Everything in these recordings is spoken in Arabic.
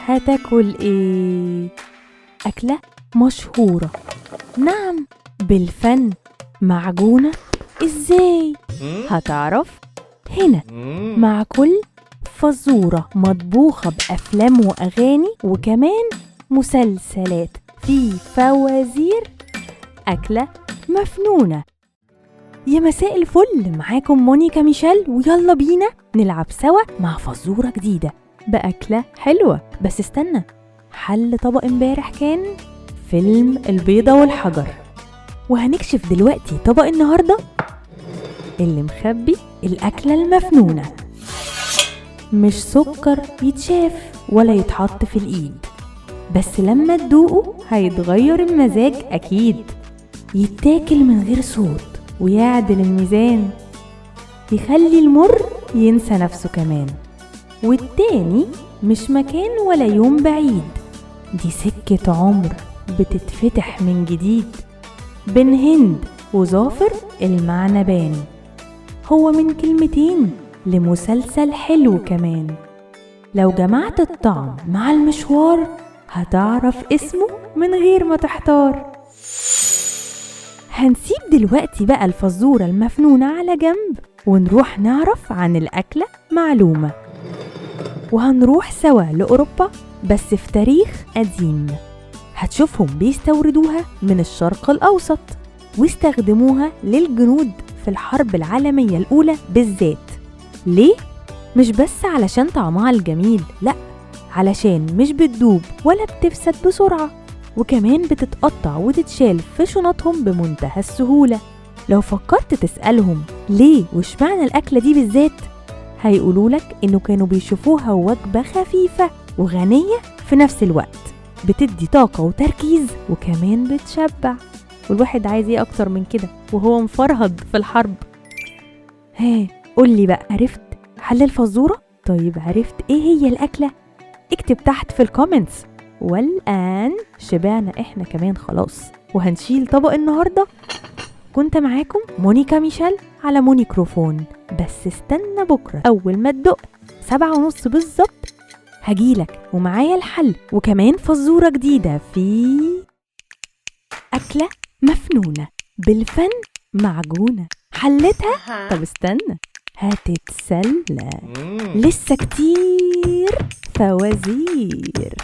هتاكل ايه؟ أكلة مشهورة، نعم، بالفن. معجونة ازاي؟ هتعرف هنا مع كل فزورة مطبوخة بأفلام وأغاني وكمان مسلسلات في فوازير. أكلة مفنونة. يا مساء الفل، معاكم مونيكا ميشيل، ويلا بينا نلعب سوا مع فزورة جديدة بأكلة حلوة. بس استنى، حل طبق امبارح كان فيلم البيضة والحجر، وهنكشف دلوقتي طبق النهاردة اللي مخبي الأكلة المفنونة. مش سكر يتشاف ولا يتحط في الإيد، بس لما تدوقه هيتغير المزاج أكيد. يتاكل من غير صوت ويعدل الميزان، يخلي المر ينسى نفسه كمان. والتاني مش مكان ولا يوم بعيد، دي سكة عمر بتتفتح من جديد. بين هند وظافر المعنى بان، هو من كلمتين لمسلسل حلو كمان. لو جمعت الطعم مع المشوار هتعرف اسمه من غير ما تحتار. هنسيب دلوقتي بقى الفزورة المفنونة على جنب ونروح نعرف عن الأكلة معلومة. وهنروح سوا لأوروبا، بس في تاريخ قديم. هتشوفهم بيستوردوها من الشرق الأوسط واستخدموها للجنود في الحرب العالمية الأولى بالذات. ليه؟ مش بس علشان طعمها الجميل، لأ، علشان مش بتدوب ولا بتفسد بسرعة، وكمان بتتقطع وتتشال في شنطهم بمنتهى السهولة. لو فكرت تسألهم ليه واشمعنى الأكلة دي بالذات، هيقولولك إنه كانوا بيشوفوها وجبة خفيفة وغنية في نفس الوقت، بتدي طاقة وتركيز وكمان بتشبع. والواحد عايز ايه أكتر من كده وهو مفرهد في الحرب؟ قولي بقى، عرفت حل الفزورة؟ طيب عرفت ايه هي الأكلة؟ اكتب تحت في الكومنتس. والآن شبعنا احنا كمان خلاص، وهنشيل طبق النهاردة. كنت معاكم مونيكا ميشيل على مونيكروفون. بس استنى بكرة أول ما تدق 7:30 بالظبط هجيلك ومعايا الحل وكمان فزورة جديدة في أكلة مفنونة بالفن. معجونة حلتها؟ طب استنى، هتتسلى، لسه كتير فوازير.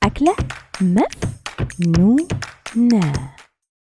أكلة مفنونة.